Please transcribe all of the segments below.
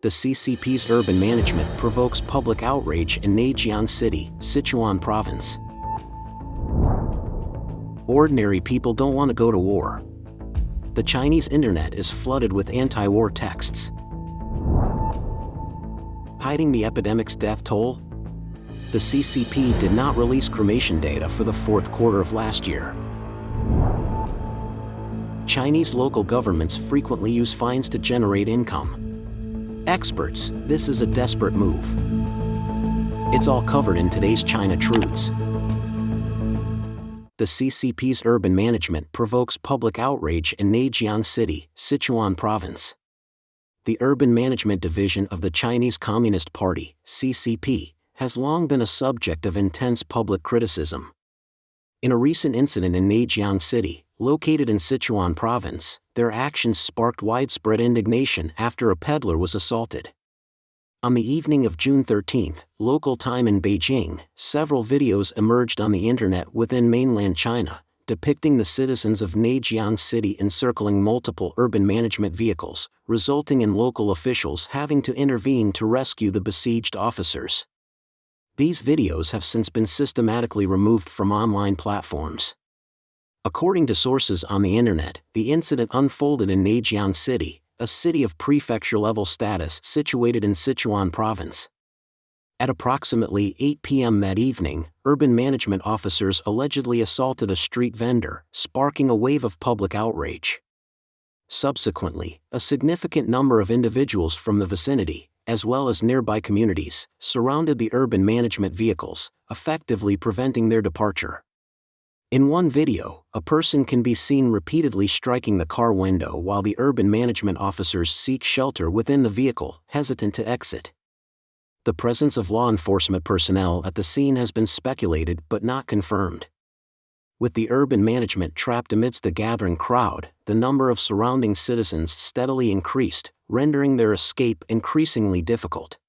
The CCP's urban management provokes public outrage in Zhejiang City, Sichuan Province. Ordinary people don't want to go to war. The Chinese internet is flooded with anti-war texts. Hiding the epidemic's death toll? The CCP did not release cremation data for the fourth quarter of last year. Chinese local governments frequently use fines to generate income. Experts, this is a desperate move. It's all covered in today's China Truths. The CCP's urban management provokes public outrage in Zhejiang City, Sichuan Province. The Urban Management Division of the Chinese Communist Party, CCP, has long been a subject of intense public criticism. In a recent incident in Zhejiang City, located in Sichuan Province, their actions sparked widespread indignation after a peddler was assaulted. On the evening of June 13, local time in Beijing, several videos emerged on the internet within mainland China, depicting the citizens of Zhejiang City encircling multiple urban management vehicles, resulting in local officials having to intervene to rescue the besieged officers. These videos have since been systematically removed from online platforms. According to sources on the internet, the incident unfolded in Zhejiang City, a city of prefecture-level status situated in Sichuan Province. At approximately 8 p.m. that evening, urban management officers allegedly assaulted a street vendor, sparking a wave of public outrage. Subsequently, a significant number of individuals from the vicinity, as well as nearby communities, surrounded the urban management vehicles, effectively preventing their departure. In one video, a person can be seen repeatedly striking the car window while the urban management officers seek shelter within the vehicle, hesitant to exit. The presence of law enforcement personnel at the scene has been speculated but not confirmed. With the urban management trapped amidst the gathering crowd, the number of surrounding citizens steadily increased, rendering their escape increasingly difficult.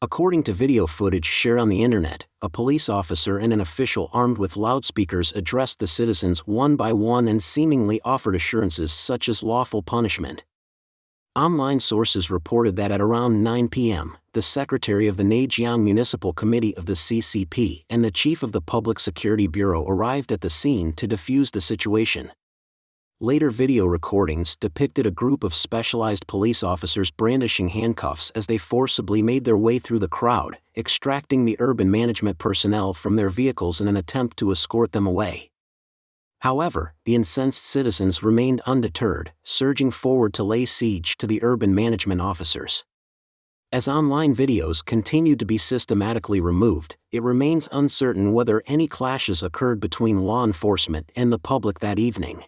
According to video footage shared on the internet, a police officer and an official armed with loudspeakers addressed the citizens one by one and seemingly offered assurances such as lawful punishment. Online sources reported that at around 9 p.m., the secretary of the Zhejiang Municipal Committee of the CCP and the chief of the Public Security Bureau arrived at the scene to defuse the situation. Later video recordings depicted a group of specialized police officers brandishing handcuffs as they forcibly made their way through the crowd, extracting the urban management personnel from their vehicles in an attempt to escort them away. However, the incensed citizens remained undeterred, surging forward to lay siege to the urban management officers. As online videos continued to be systematically removed, it remains uncertain whether any clashes occurred between law enforcement and the public that evening.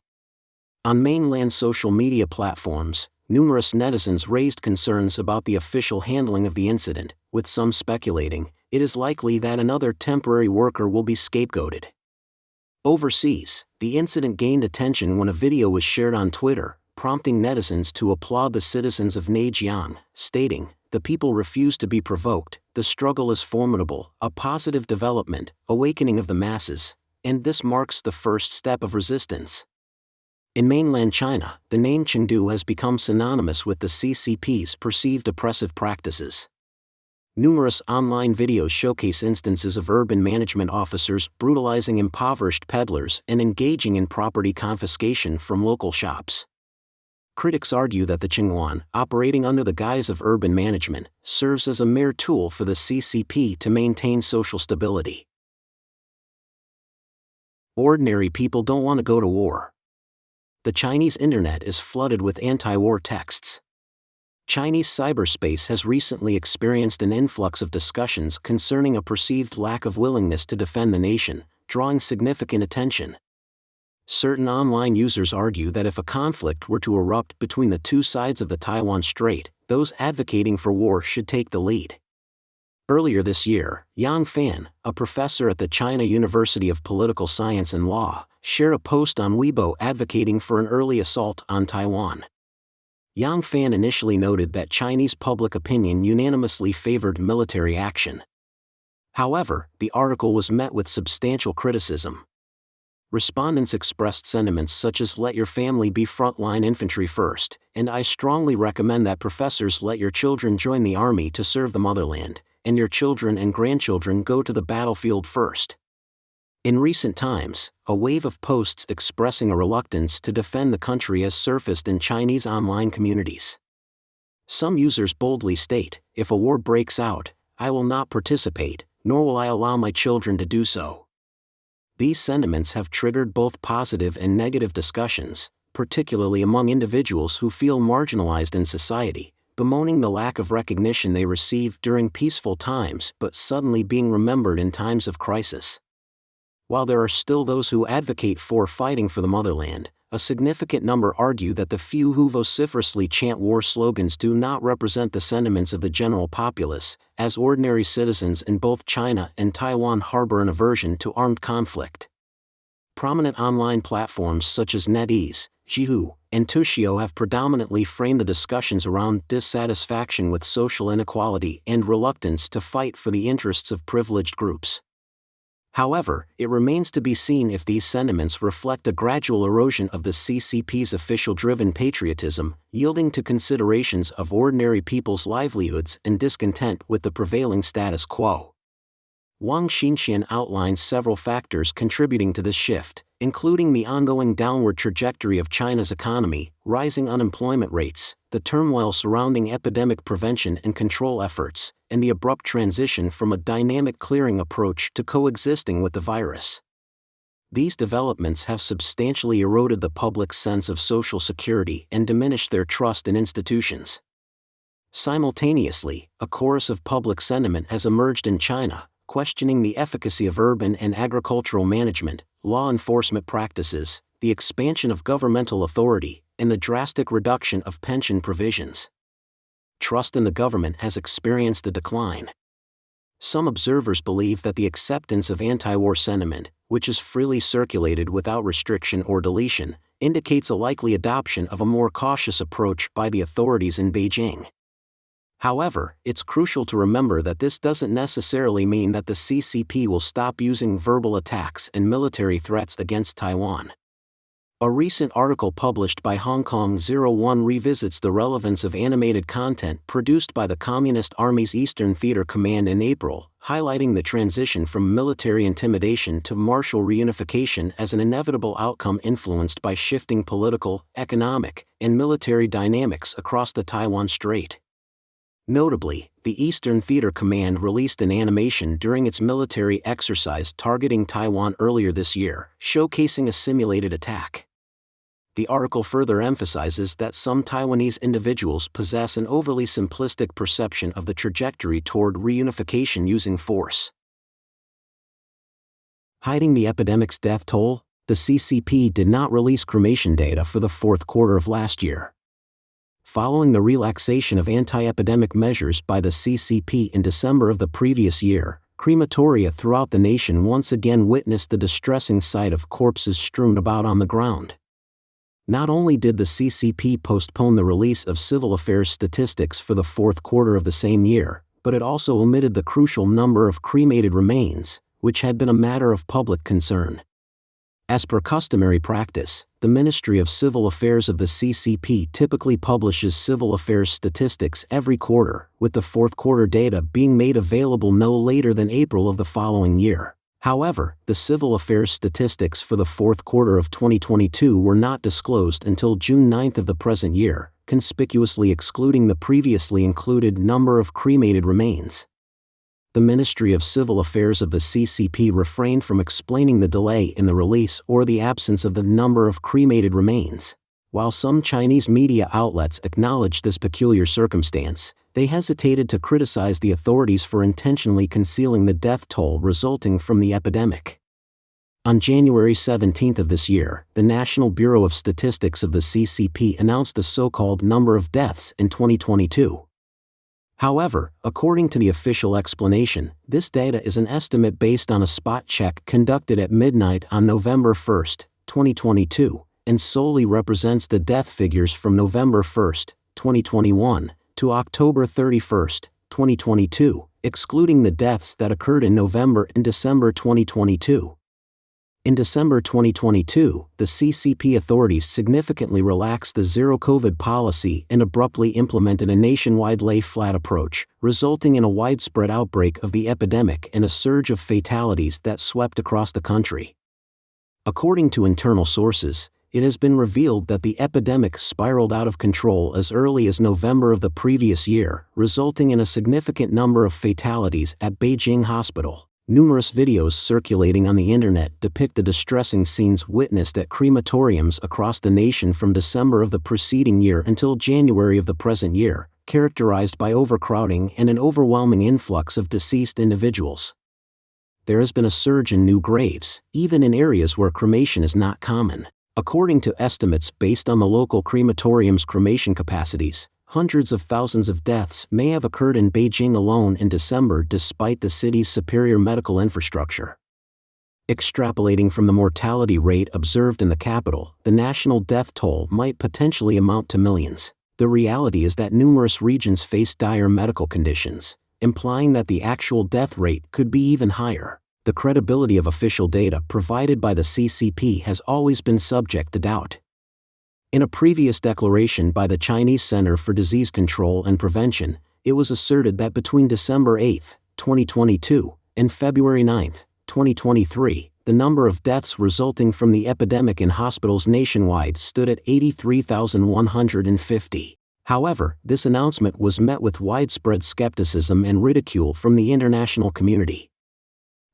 On mainland social media platforms, numerous netizens raised concerns about the official handling of the incident, with some speculating it is likely that another temporary worker will be scapegoated. Overseas, the incident gained attention when a video was shared on Twitter, prompting netizens to applaud the citizens of Zhejiang, stating, "The people refuse to be provoked, the struggle is formidable, a positive development, awakening of the masses, and this marks the first step of resistance." In mainland China, the name Chengdu has become synonymous with the CCP's perceived oppressive practices. Numerous online videos showcase instances of urban management officers brutalizing impoverished peddlers and engaging in property confiscation from local shops. Critics argue that the Chengduan, operating under the guise of urban management, serves as a mere tool for the CCP to maintain social stability. Ordinary people don't want to go to war. The Chinese internet is flooded with anti-war texts. Chinese cyberspace has recently experienced an influx of discussions concerning a perceived lack of willingness to defend the nation, drawing significant attention. Certain online users argue that if a conflict were to erupt between the two sides of the Taiwan Strait, those advocating for war should take the lead. Earlier this year, Yang Fan, a professor at the China University of Political Science and Law, shared a post on Weibo advocating for an early assault on Taiwan. Yang Fan initially noted that Chinese public opinion unanimously favored military action. However, the article was met with substantial criticism. Respondents expressed sentiments such as "let your family be frontline infantry first," and "I strongly recommend that professors let your children join the army to serve the motherland, and your children and grandchildren go to the battlefield first." In recent times, a wave of posts expressing a reluctance to defend the country has surfaced in Chinese online communities. Some users boldly state, "If a war breaks out, I will not participate, nor will I allow my children to do so." These sentiments have triggered both positive and negative discussions, particularly among individuals who feel marginalized in society, bemoaning the lack of recognition they received during peaceful times but suddenly being remembered in times of crisis. While there are still those who advocate for fighting for the motherland, a significant number argue that the few who vociferously chant war slogans do not represent the sentiments of the general populace, as ordinary citizens in both China and Taiwan harbor an aversion to armed conflict. Prominent online platforms such as NetEase, Zhihu, and Tushio have predominantly framed the discussions around dissatisfaction with social inequality and reluctance to fight for the interests of privileged groups. However, it remains to be seen if these sentiments reflect a gradual erosion of the CCP's official-driven patriotism, yielding to considerations of ordinary people's livelihoods and discontent with the prevailing status quo. Wang Xinxian outlines several factors contributing to this shift, including the ongoing downward trajectory of China's economy, rising unemployment rates, the turmoil surrounding epidemic prevention and control efforts, and the abrupt transition from a dynamic clearing approach to coexisting with the virus. These developments have substantially eroded the public's sense of social security and diminished their trust in institutions. Simultaneously, a chorus of public sentiment has emerged in China, questioning the efficacy of urban and agricultural management, law enforcement practices, the expansion of governmental authority, and the drastic reduction of pension provisions. Trust in the government has experienced a decline. Some observers believe that the acceptance of anti-war sentiment, which is freely circulated without restriction or deletion, indicates a likely adoption of a more cautious approach by the authorities in Beijing. However, it's crucial to remember that this doesn't necessarily mean that the CCP will stop using verbal attacks and military threats against Taiwan. A recent article published by Hong Kong 01 revisits the relevance of animated content produced by the Communist Army's Eastern Theater Command in April, highlighting the transition from military intimidation to martial reunification as an inevitable outcome influenced by shifting political, economic, and military dynamics across the Taiwan Strait. Notably, the Eastern Theater Command released an animation during its military exercise targeting Taiwan earlier this year, showcasing a simulated attack. The article further emphasizes that some Taiwanese individuals possess an overly simplistic perception of the trajectory toward reunification using force. Hiding the epidemic's death toll, the CCP did not release cremation data for the fourth quarter of last year. Following the relaxation of anti-epidemic measures by the CCP in December of the previous year, crematoria throughout the nation once again witnessed the distressing sight of corpses strewn about on the ground. Not only did the CCP postpone the release of civil affairs statistics for the fourth quarter of the same year, but it also omitted the crucial number of cremated remains, which had been a matter of public concern. As per customary practice, the Ministry of Civil Affairs of the CCP typically publishes civil affairs statistics every quarter, with the fourth quarter data being made available no later than April of the following year. However, the civil affairs statistics for the fourth quarter of 2022 were not disclosed until June 9 of the present year, conspicuously excluding the previously included number of cremated remains. The Ministry of Civil Affairs of the CCP refrained from explaining the delay in the release or the absence of the number of cremated remains. While some Chinese media outlets acknowledged this peculiar circumstance, they hesitated to criticize the authorities for intentionally concealing the death toll resulting from the epidemic. On January 17 of this year, the National Bureau of Statistics of the CCP announced the so-called number of deaths in 2022. However, according to the official explanation, this data is an estimate based on a spot check conducted at midnight on November 1, 2022, and solely represents the death figures from November 1, 2021, to October 31, 2022, excluding the deaths that occurred in November and December 2022. In December 2022, the CCP authorities significantly relaxed the zero-COVID policy and abruptly implemented a nationwide lay-flat approach, resulting in a widespread outbreak of the epidemic and a surge of fatalities that swept across the country. According to internal sources, it has been revealed that the epidemic spiraled out of control as early as November of the previous year, resulting in a significant number of fatalities at Beijing Hospital. Numerous videos circulating on the internet depict the distressing scenes witnessed at crematoriums across the nation from December of the preceding year until January of the present year, characterized by overcrowding and an overwhelming influx of deceased individuals. There has been a surge in new graves, even in areas where cremation is not common. According to estimates based on the local crematorium's cremation capacities, hundreds of thousands of deaths may have occurred in Beijing alone in December despite the city's superior medical infrastructure. Extrapolating from the mortality rate observed in the capital, the national death toll might potentially amount to millions. The reality is that numerous regions face dire medical conditions, implying that the actual death rate could be even higher. The credibility of official data provided by the CCP has always been subject to doubt. In a previous declaration by the Chinese Center for Disease Control and Prevention, it was asserted that between December 8, 2022, and February 9, 2023, the number of deaths resulting from the epidemic in hospitals nationwide stood at 83,150. However, this announcement was met with widespread skepticism and ridicule from the international community.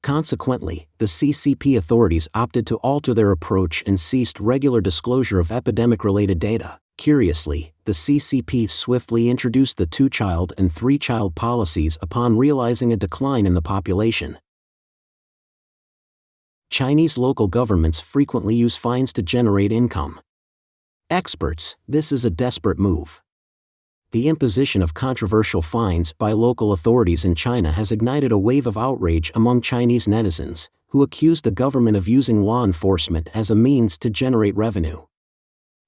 Consequently, the CCP authorities opted to alter their approach and ceased regular disclosure of epidemic-related data. Curiously, the CCP swiftly introduced the two-child and three-child policies upon realizing a decline in the population. Chinese local governments frequently use fines to generate income. Experts, this is a desperate move. The imposition of controversial fines by local authorities in China has ignited a wave of outrage among Chinese netizens, who accuse the government of using law enforcement as a means to generate revenue.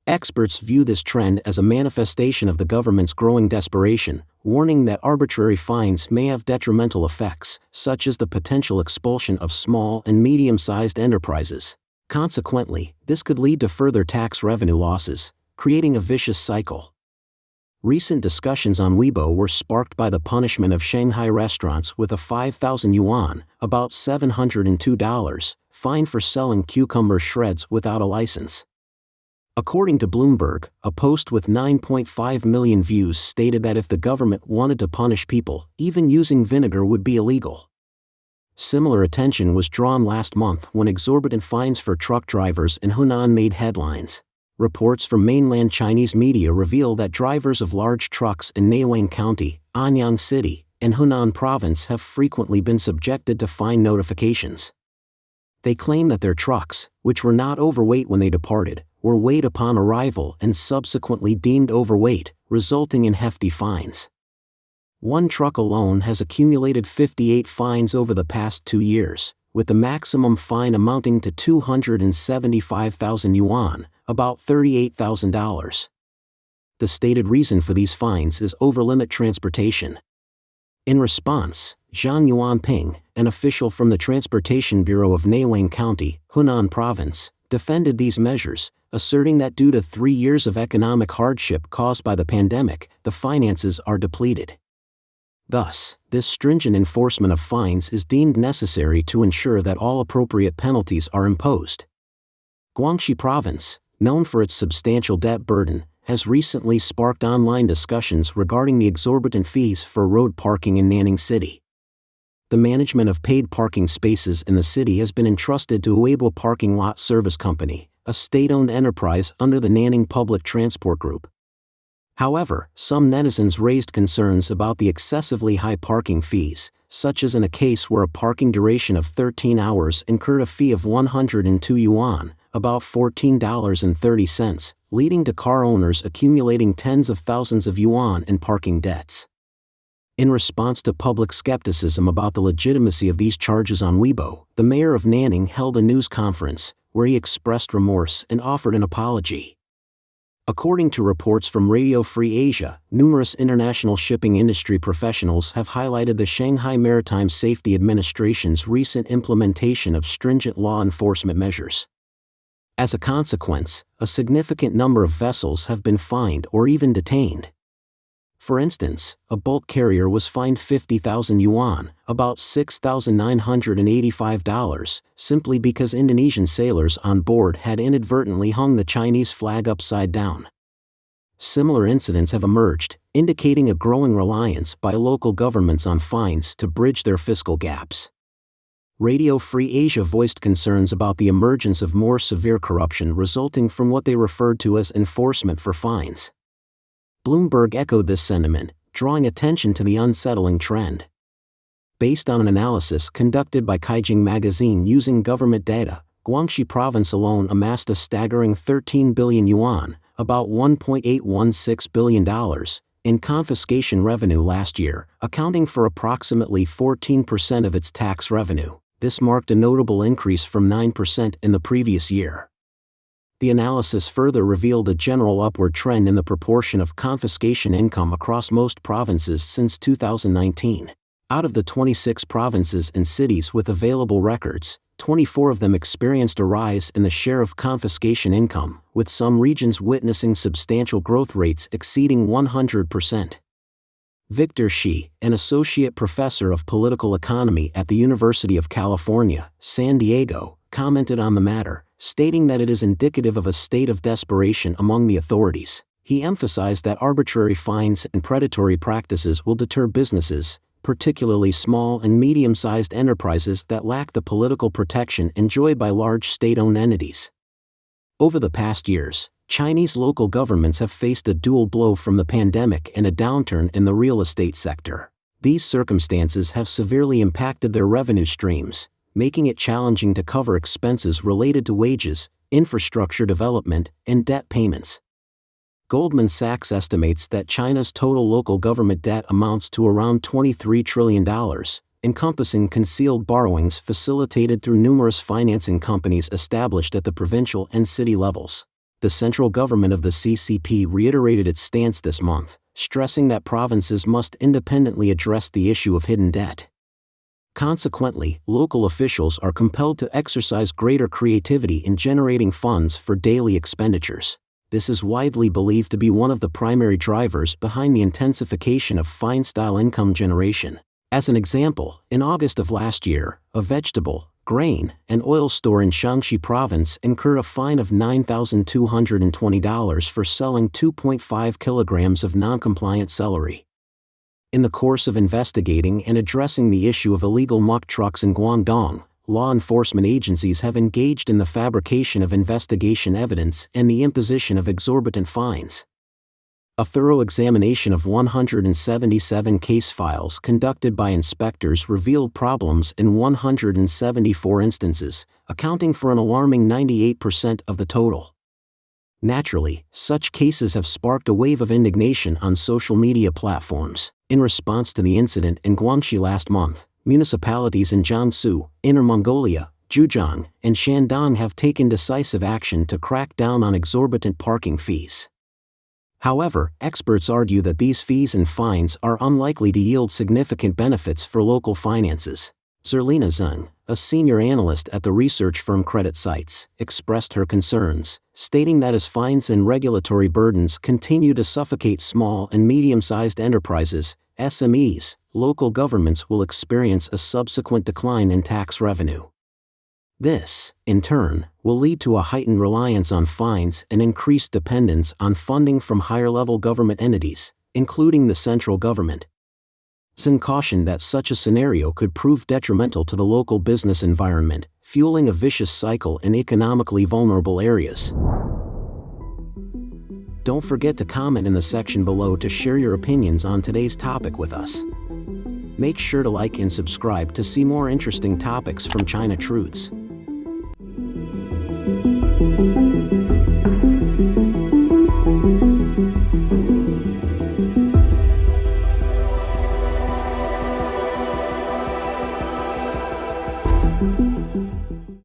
Experts view this trend as a manifestation of the government's growing desperation, warning that arbitrary fines may have detrimental effects, such as the potential expulsion of small and medium-sized enterprises. Consequently, this could lead to further tax revenue losses, creating a vicious cycle. Recent discussions on Weibo were sparked by the punishment of Shanghai restaurants with a 5,000 yuan, about $702, fine for selling cucumber shreds without a license. According to Bloomberg, a post with 9.5 million views stated that if the government wanted to punish people, even using vinegar would be illegal. Similar attention was drawn last month when exorbitant fines for truck drivers in Hunan made headlines. Reports from mainland Chinese media reveal that drivers of large trucks in Neiwang County, Anyang City, and Hunan Province have frequently been subjected to fine notifications. They claim that their trucks, which were not overweight when they departed, were weighed upon arrival and subsequently deemed overweight, resulting in hefty fines. One truck alone has accumulated 58 fines over the past 2 years, with the maximum fine amounting to 275,000 yuan, about $38,000. The stated reason for these fines is overlimit transportation. In response, Zhang Yuanping, an official from the Transportation Bureau of Neiwang County, Hunan Province, defended these measures, asserting that due to 3 years of economic hardship caused by the pandemic, the finances are depleted. Thus, this stringent enforcement of fines is deemed necessary to ensure that all appropriate penalties are imposed. Guangxi Province, known for its substantial debt burden, has recently sparked online discussions regarding the exorbitant fees for road parking in Nanning City. The management of paid parking spaces in the city has been entrusted to Weibo Parking Lot Service Company, a state-owned enterprise under the Nanning Public Transport Group. However, some netizens raised concerns about the excessively high parking fees, such as in a case where a parking duration of 13 hours incurred a fee of 102 yuan, about $14.30, leading to car owners accumulating tens of thousands of yuan in parking debts. In response to public skepticism about the legitimacy of these charges on Weibo, the mayor of Nanning held a news conference, where he expressed remorse and offered an apology. According to reports from Radio Free Asia, numerous international shipping industry professionals have highlighted the Shanghai Maritime Safety Administration's recent implementation of stringent law enforcement measures. As a consequence, a significant number of vessels have been fined or even detained. For instance, a bulk carrier was fined 50,000 yuan, about $6,985, simply because Indonesian sailors on board had inadvertently hung the Chinese flag upside down. Similar incidents have emerged, indicating a growing reliance by local governments on fines to bridge their fiscal gaps. Radio Free Asia voiced concerns about the emergence of more severe corruption resulting from what they referred to as enforcement for fines. Bloomberg echoed this sentiment, drawing attention to the unsettling trend. Based on an analysis conducted by Caijing magazine using government data, Guangxi province alone amassed a staggering 13 billion yuan, about $1.816 billion, in confiscation revenue last year, accounting for approximately 14% of its tax revenue. This marked a notable increase from 9% in the previous year. The analysis further revealed a general upward trend in the proportion of confiscation income across most provinces since 2019. Out of the 26 provinces and cities with available records, 24 of them experienced a rise in the share of confiscation income, with some regions witnessing substantial growth rates exceeding 100%. Victor Shi, an associate professor of political economy at the University of California, San Diego, commented on the matter, stating that it is indicative of a state of desperation among the authorities. He emphasized that arbitrary fines and predatory practices will deter businesses, particularly small and medium-sized enterprises that lack the political protection enjoyed by large state-owned entities. Over the past years, Chinese local governments have faced a dual blow from the pandemic and a downturn in the real estate sector. These circumstances have severely impacted their revenue streams, making it challenging to cover expenses related to wages, infrastructure development, and debt payments. Goldman Sachs estimates that China's total local government debt amounts to around $23 trillion, encompassing concealed borrowings facilitated through numerous financing companies established at the provincial and city levels. The central government of the CCP reiterated its stance this month, stressing that provinces must independently address the issue of hidden debt. Consequently, local officials are compelled to exercise greater creativity in generating funds for daily expenditures. This is widely believed to be one of the primary drivers behind the intensification of fine-style income generation. As an example, in August of last year, a vegetable, grain, and oil store in Shaanxi province incurred a fine of $9,220 for selling 2.5 kilograms of non-compliant celery. In the course of investigating and addressing the issue of illegal muck trucks in Guangdong, law enforcement agencies have engaged in the fabrication of investigation evidence and the imposition of exorbitant fines. A thorough examination of 177 case files conducted by inspectors revealed problems in 174 instances, accounting for an alarming 98% of the total. Naturally, such cases have sparked a wave of indignation on social media platforms. In response to the incident in Guangxi last month, municipalities in Jiangsu, Inner Mongolia, Zhejiang, and Shandong have taken decisive action to crack down on exorbitant parking fees. However, experts argue that these fees and fines are unlikely to yield significant benefits for local finances. Zerlina Zeng, a senior analyst at the research firm Credit Sites, expressed her concerns, stating that as fines and regulatory burdens continue to suffocate small and medium-sized enterprises, SMEs, local governments will experience a subsequent decline in tax revenue. This, in turn, will lead to a heightened reliance on fines and increased dependence on funding from higher-level government entities, including the central government. Zeng cautioned that such a scenario could prove detrimental to the local business environment, fueling a vicious cycle in economically vulnerable areas. Don't forget to comment in the section below to share your opinions on today's topic with us. Make sure to like and subscribe to see more interesting topics from China Truths.